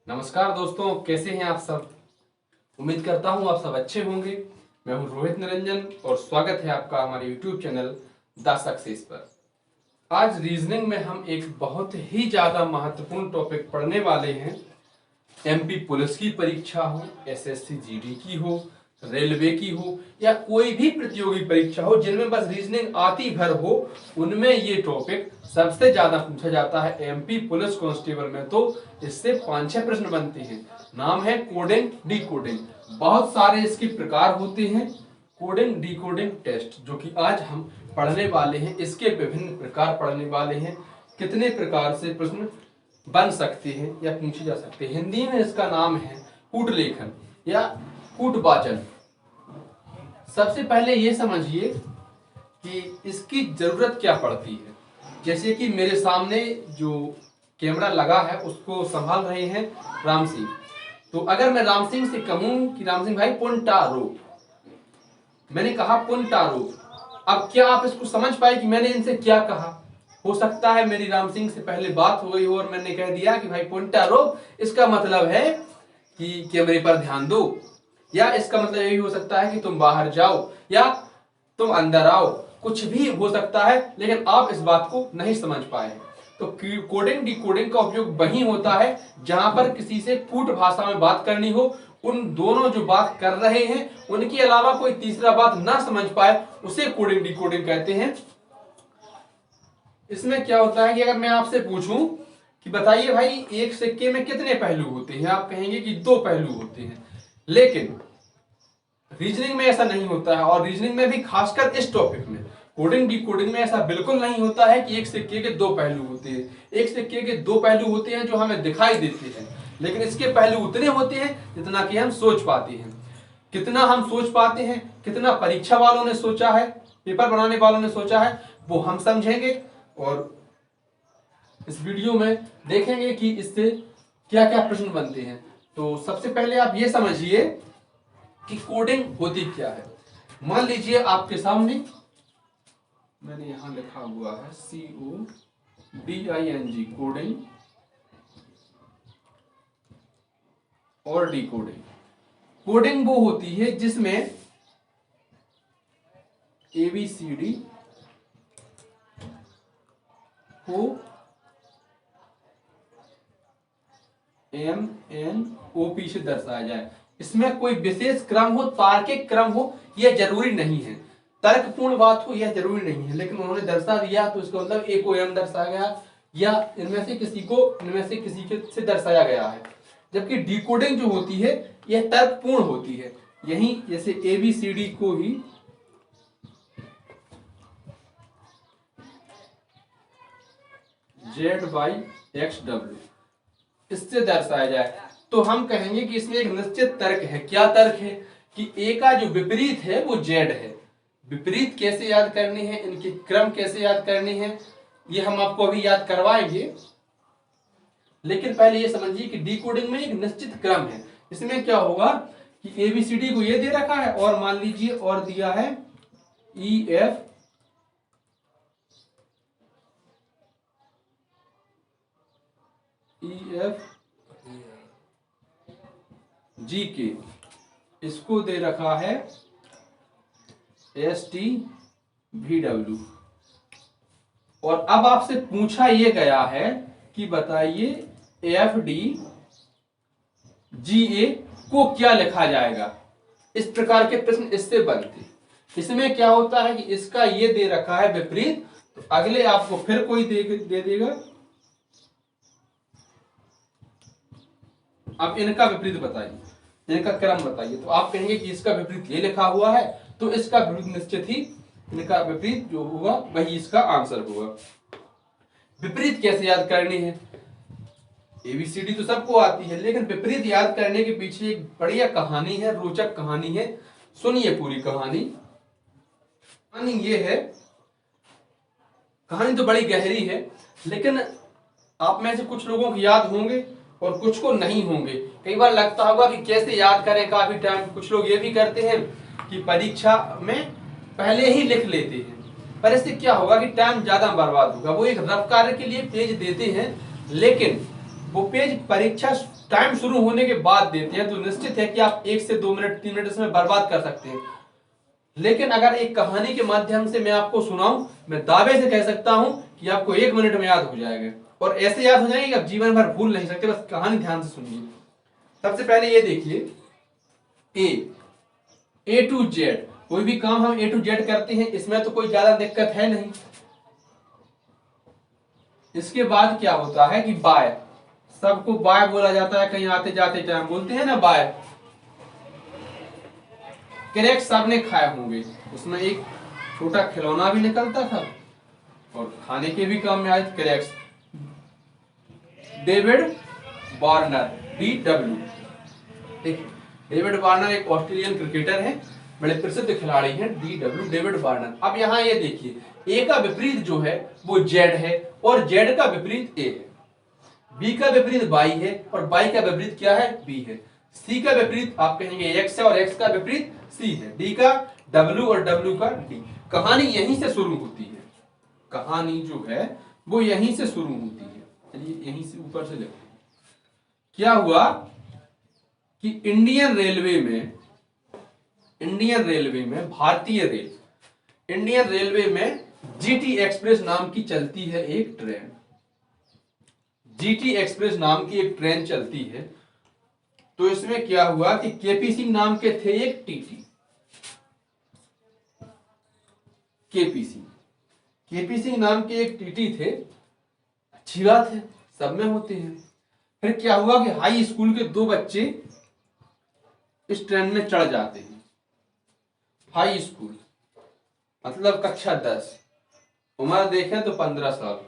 नमस्कार दोस्तों, कैसे हैं आप सब। उम्मीद करता हूं आप सब अच्छे होंगे। मैं हूं रोहित निरंजन और स्वागत है आपका हमारे यूट्यूब चैनल द सक्सेस पर। आज रीजनिंग में हम एक बहुत ही ज्यादा महत्वपूर्ण टॉपिक पढ़ने वाले हैं। एमपी पुलिस की परीक्षा हो, एसएससी जीडी की हो, रेलवे की हो या कोई भी प्रतियोगी परीक्षा हो जिनमें बस रीजनिंग आती भर हो, उनमें ये टॉपिक सबसे ज्यादा पूछा जाता है। एमपी पुलिस कांस्टेबल में तो इससे 5-6 प्रश्न बनते हैं। नाम है कोडिंग डिकोडिंग। बहुत सारे इसके प्रकार होते हैं। कोडिंग डिकोडिंग टेस्ट जो कि आज हम पढ़ने वाले हैं, इसके विभिन्न प्रकार पढ़ने वाले हैं। कितने प्रकार से प्रश्न बन सकते हैं या पूछे जा सकते हैं। हिंदी में इसका नाम है कूट लेखन या कूटवाचन। सबसे पहले ये समझिए कि इसकी जरूरत क्या पड़ती है। जैसे कि मेरे सामने जो कैमरा लगा है उसको संभाल रहे हैं राम सिंह। तो अगर मैं राम सिंह से कहूं कि राम सिंह भाई पुंटारो, मैंने कहा पुंटारो। अब क्या आप इसको समझ पाए कि मैंने इनसे क्या कहा। हो सकता है मेरी राम सिंह से पहले बात हो गई हो और मैंने कह दिया कि भाई पुंटारो, इसका मतलब है कि कैमरे पर ध्यान दो, या इसका मतलब यही हो सकता है कि तुम बाहर जाओ या तुम अंदर आओ। कुछ भी हो सकता है, लेकिन आप इस बात को नहीं समझ पाए। तो कोडिंग डिकोडिंग का उपयोग वही होता है जहां पर किसी से कूट भाषा में बात करनी हो, उन दोनों जो बात कर रहे हैं उनके अलावा कोई तीसरा बात ना समझ पाए, उसे कोडिंग डिकोडिंग कहते हैं। इसमें क्या होता है कि अगर मैं आपसे पूछूं कि बताइए भाई एक सिक्के में कितने पहलू होते हैं, आप कहेंगे कि 2 पहलू होते हैं। लेकिन रीजनिंग में ऐसा नहीं होता है, और रीजनिंग में भी खासकर इस टॉपिक में कोडिंग डिकोडिंग में ऐसा बिल्कुल नहीं होता है कि एक सिक्के के 2 पहलू होते हैं। एक सिक्के के 2 पहलू होते हैं जो हमें दिखाई देते हैं, लेकिन इसके पहलू उतने होते हैं जितना कि हम सोच पाते हैं। कितना हम सोच पाते हैं, कितना परीक्षा वालों ने सोचा है, पेपर बनाने वालों ने सोचा है, वो हम समझेंगे और इस वीडियो में देखेंगे कि इससे क्या क्या प्रश्न बनते हैं। तो सबसे पहले आप ये समझिए कि कोडिंग होती क्या है। मान लीजिए आपके सामने मैंने यहां लिखा हुआ है CODING कोडिंग और डिकोडिंग। कोडिंग वो होती है जिसमें ABCD को MNOP से दर्शाया जाए। इसमें कोई विशेष क्रम हो, तार्किक क्रम हो, यह जरूरी नहीं है। तर्कपूर्ण बात हो यह जरूरी नहीं है, लेकिन उन्होंने दर्शा दिया तो इसका मतलब ए को एम दर्शाया गया या इनमें से किसी को इनमें से किसी के से दर्शाया गया है। जबकि डिकोडिंग जो होती है यह तर्कपूर्ण होती है। यही जैसे ABCD को ही Z/XW इससे दर्शाया जाए तो हम कहेंगे कि इसमें एक निश्चित तर्क है। क्या तर्क है कि ए का जो विपरीत है वो जेड है। विपरीत कैसे याद करनी है, इनके क्रम कैसे याद करनी है, ये हम आपको अभी याद करवाएंगे। लेकिन पहले ये समझिए कि डिकोडिंग में एक निश्चित क्रम है। इसमें क्या होगा कि ABCD को ये दे रखा है और मान लीजिए और दिया है EF GK, इसको दे रखा है STVW। और अब आपसे पूछा ये गया है कि बताइए FDGA को क्या लिखा जाएगा। इस प्रकार के प्रश्न इससे बनते। इसमें क्या होता है कि इसका ये दे रखा है विपरीत, तो अगले आपको फिर कोई दे देगा। अब इनका विपरीत बताइए, इनका क्रम बताइए, तो आप कहेंगे कि इसका विपरीत ये लिखा हुआ है तो इसका विपरीत निश्चित ही इनका विपरीत जो होगा वही इसका आंसर होगा। विपरीत कैसे याद करनी है, ABCD तो सबको आती है, लेकिन विपरीत याद करने के पीछे एक बढ़िया कहानी है, रोचक कहानी है। सुनिए पूरी कहानी। कहानी ये है, कहानी तो बड़ी गहरी है, लेकिन आप में से कुछ लोगों को याद होंगे और कुछ को नहीं होंगे। कई बार लगता होगा कि कैसे याद करें, काफी टाइम। कुछ लोग ये भी करते हैं कि परीक्षा में पहले ही लिख लेते हैं, पर इससे क्या होगा कि टाइम ज्यादा बर्बाद होगा। वो एक रफ कार्य के लिए पेज देते हैं, लेकिन वो पेज परीक्षा टाइम शुरू होने के बाद देते हैं, तो निश्चित है कि आप 1 से 2 मिनट 3 मिनट इसमें बर्बाद कर सकते हैं। लेकिन अगर एक कहानी के माध्यम से मैं आपको सुनाऊं, मैं दावे से कह सकता हूं कि आपको 1 मिनट में याद हो जाएगा, और ऐसे याद हो जाएंगे कि आप जीवन भर भूल नहीं सकते। बस कहानी ध्यान से सुनिए। सबसे पहले ये देखिए, ए टू जेड। कोई भी काम हम ए टू जेड करते हैं, इसमें तो कोई ज्यादा दिक्कत है नहीं। इसके बाद क्या होता है कि बाय, सबको बाय बोला जाता है, कहीं आते जाते टाइम बोलते हैं ना बाय। क्रैक्स सबने खाए होंगे, उसमें एक छोटा खिलौना भी निकलता था और खाने के भी काम में आए क्रैक्स। David Warner, DW। देखिए, डेविड वार्नर एक ऑस्ट्रेलियन क्रिकेटर है, बड़े प्रसिद्ध खिलाड़ी हैं, DW, डेविड वार्नर। अब यहाँ ये देखिए, ए का विपरीत जो है वो जेड है, और जेड का विपरीत ए है। बी का विपरीत बाई है, और बाई का विपरीत क्या है, बी है। सी का विपरीत आप कहेंगे एक्स है, और एक्स का विपरीत सी है। डी का डब्ल्यू, और डब्ल्यू का डी। कहानी यहीं से शुरू होती है, कहानी जो है वो यहीं से शुरू होती है। चलिए यहीं से ऊपर से देखते हैं। क्या हुआ कि इंडियन रेलवे में भारतीय रेल, इंडियन रेलवे में जीटी एक्सप्रेस नाम की चलती है एक ट्रेन। जीटी एक्सप्रेस नाम की एक ट्रेन चलती है। तो इसमें क्या हुआ कि केपी सिंह नाम के थे एक टीटी। केपी सिंह नाम के एक टीटी थे। अच्छी बात है, सब में होते हैं। फिर क्या हुआ कि हाई स्कूल के 2 बच्चे इस ट्रेन में चढ़ जाते हैं। हाई स्कूल मतलब कक्षा 10, उम्र देखें तो 15 साल,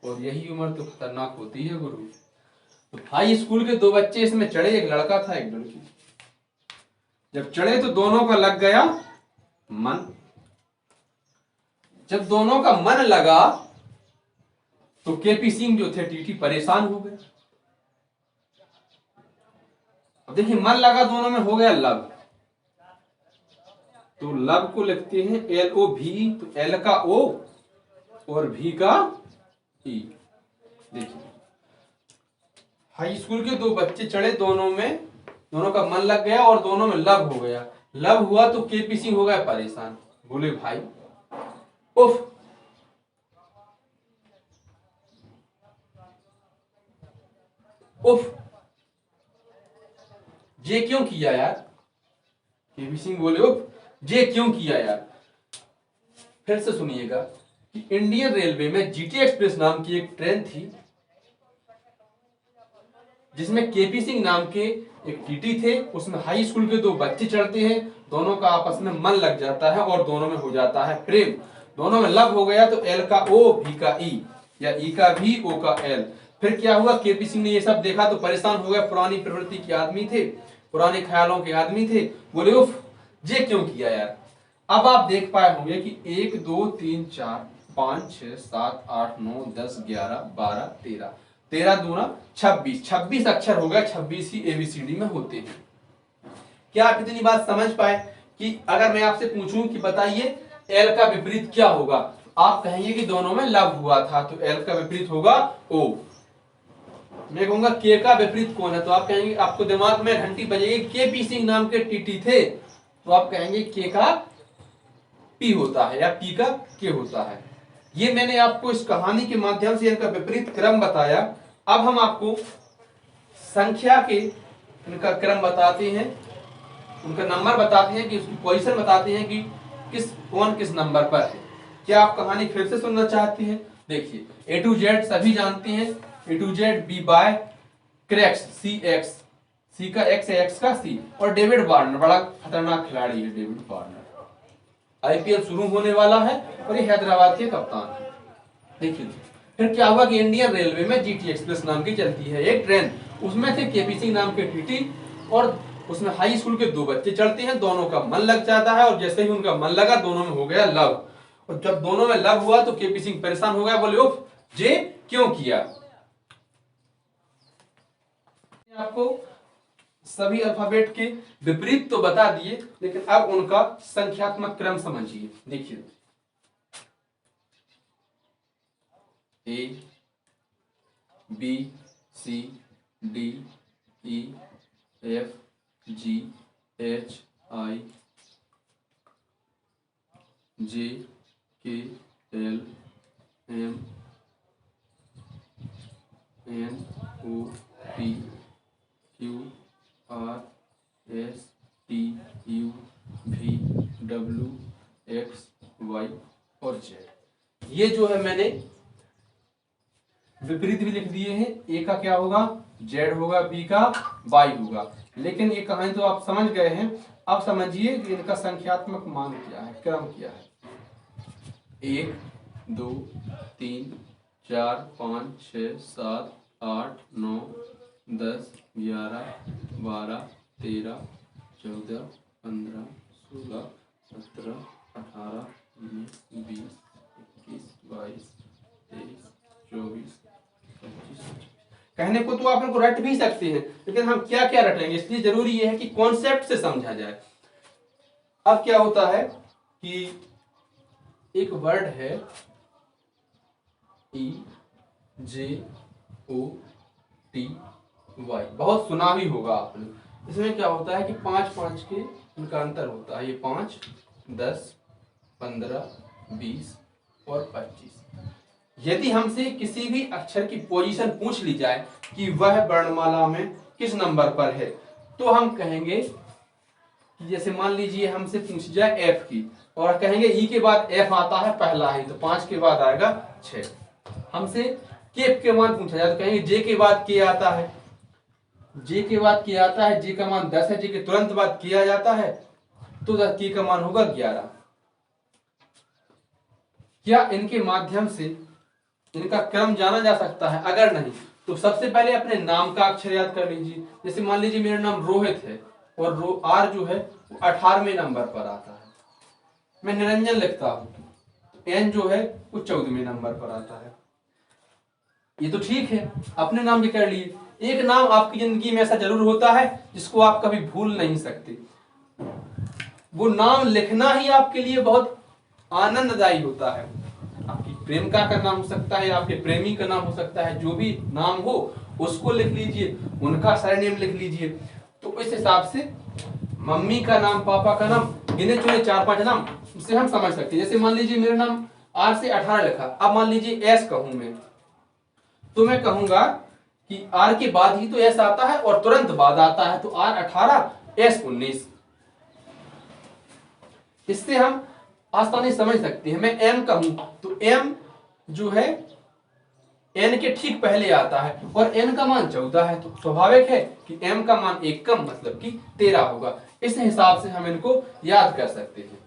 और यही उम्र तो खतरनाक होती है गुरु। तो हाई स्कूल के 2 बच्चे इसमें चढ़े, एक लड़का था एक लड़की। जब चढ़े तो दोनों का लग गया मन। जब दोनों का मन लगा तो केपी सिंह जो थे टीटी परेशान हो गए। अब देखिए, मन लगा दोनों में, हो गया लव। तो लव को लिखते हैं LOV, तो L का O और V का E। देखिए, हाई स्कूल के 2 बच्चे चढ़े, दोनों का मन लग गया और दोनों में लव हो गया। लव हुआ तो केपी सिंह हो गया परेशान, बोले भाई उफ, उफ, ये क्यों किया यार। केपी सिंह बोले उफ, ये क्यों किया यार। फिर से सुनिएगा कि इंडियन रेलवे में जीटी एक्सप्रेस नाम की एक ट्रेन थी, जिसमें केपी सिंह नाम के एक टीटी थे। उसमें हाई स्कूल के 2 बच्चे चढ़ते हैं, दोनों का आपस में मन लग जाता है और दोनों में हो जाता है प्रेम। दोनों में लव हो गया तो L का O, V का E, या E का V, O का L। फिर क्या हुआ, केपी सिंह ने ये सब देखा तो परेशान हो गया। पुरानी प्रवृत्ति के आदमी थे, पुराने ख्यालों के आदमी थे, बोले उफ, ये क्यों किया यार। अब आप देख पाए होंगे कि 1 2 3 4 5 6 7 8 9 10 11 12 13, 13 दूना 26, 26 अक्षर हो गया, 26 ही ABCD में होते हैं। क्या आप इतनी बात समझ पाए कि अगर मैं आपसे पूछूं कि बताइए L का विपरीत क्या होगा, आप कहेंगे कि दोनों में लव हुआ था, तो L का विपरीत होगा O। मैं कहूंगा K का विपरीत कौन है, तो आप कहेंगे, आपको दिमाग में घंटी बजेगी, केपी सिंह नाम के टीटी थे, तो आप कहेंगे K का P होता है, या P का K होता है। ये मैंने आपको इस कहानी के माध्यम से इनका विपरीत क्रम बताया। अब हम आपको संख्या के इनका क्रम बताते हैं, उनका नंबर बताते हैं, कि उसकी पोजीशन बताते हैं कि कौन किस नंबर पर है। क्या आप कहानी फिर से सुनना चाहते हैं? देखिए, A to Z सभी जानते हैं, A to Z, B by, क्रैक्स CX, C का X है, X का C, और डेविड वार्नर, बड़ा खतरनाक खिलाड़ी है डेविड वार्नर। IPL शुरू होने वाला है और ये हैदराबाद के कप्तान है। देखिए, फिर क्या हुआ कि इंडियन रेलवे में जीटी एक्सप्रेस नाम की चलती है एक ट्रेन। उसमें थे केपी सिंह नाम के टीटी, और उसमें हाई स्कूल के 2 बच्चे चढ़ते हैं, दोनों का मन लग जाता है, और जैसे ही उनका मन लगा दोनों में हो गया लव। और जब दोनों में लव हुआ तो केपी सिंह परेशान हो गया, बोले उफ, जे क्यों किया। आपको सभी अल्फाबेट के विपरीत तो बता दिए, लेकिन अब उनका संख्यात्मक क्रम समझिए। देखिए, A B C D E F G H I J K L M N O P Q R S T U V W X Y और जेड। ये जो है मैंने विपरीत भी लिख दिए हैं। ए का क्या होगा, जेड होगा, बी का वाई होगा। लेकिन ये कहानी तो आप समझ गए हैं। अब समझिए कि इनका संख्यात्मक मान क्या है, क्रम क्या है। 1 2 3 4 5 6 7 8 9 10 11 12 13 14 15 16 17 18 19 20 21 22 23 24 25। कहने को तो आप इनको रट भी सकते हैं, लेकिन हम क्या क्या रटेंगे, इसलिए जरूरी यह है कि कॉन्सेप्ट से समझा जाए। अब क्या होता है कि एक वर्ड है ई जे ओ टी वाई, बहुत सुना भी होगा आपने। इसमें क्या होता है कि 5 5 के इनका अंतर होता है। ये 5 10 15 20 और 25। यदि हमसे किसी भी अक्षर की पोजीशन पूछ ली जाए कि वह वर्णमाला में किस नंबर पर है, तो हम कहेंगे कि जैसे मान लीजिए हमसे पूछ जाए एफ की, और कहेंगे ई के बाद एफ आता है पहला ही, तो 5 के बाद आएगा 6। हमसे के के मान पूछा जाए तो कहेंगे जे के बाद के आता है, जे के बाद के आता है, जे का मान 10 है, जे के तुरंत बाद के आ जाता है, तो के का मान होगा 11। क्या इनके माध्यम से इनका क्रम जाना जा सकता है? अगर नहीं तो सबसे पहले अपने नाम का अक्षर याद कर लीजिए। जैसे मान लीजिए मेरा नाम रोहित है और आर जो है वो 18वें नंबर पर आता है। मैं निरंजन लिखता हूं, एन जो है वो 14वें नंबर पर आता है। ये तो ठीक है, अपने नाम के कर लिए। एक नाम आपकी जिंदगी में ऐसा जरूर होता है जिसको आप कभी भूल नहीं सकते। वो नाम लिखना ही आपके लिए बहुत आनंददायी होता है। आपकी प्रेमिका का नाम हो सकता है, आपके प्रेमी का नाम हो सकता है, जो भी नाम हो उसको लिख लीजिए, उनका सरनेम लिख लीजिए। तो इस हिसाब से मम्मी का नाम, पापा का नाम, गिने चुने 4-5 नाम उससे हम समझ सकते हैं। जैसे मान लीजिए मेरा नाम आर से 18 लिखा, अब मान लीजिए एस कहूं मैं, तो मैं कहूंगा कि आर के बाद ही तो एस आता है और तुरंत बाद आता है, तो आर 18 एस 19। इससे हम आसानी समझ सकते हैं। मैं एम कहूं तो एम जो है एन के ठीक पहले आता है और एन का मान 14 है, तो स्वाभाविक है कि एम का मान 1 कम मतलब कि 13 होगा। इस हिसाब से हम इनको याद कर सकते हैं।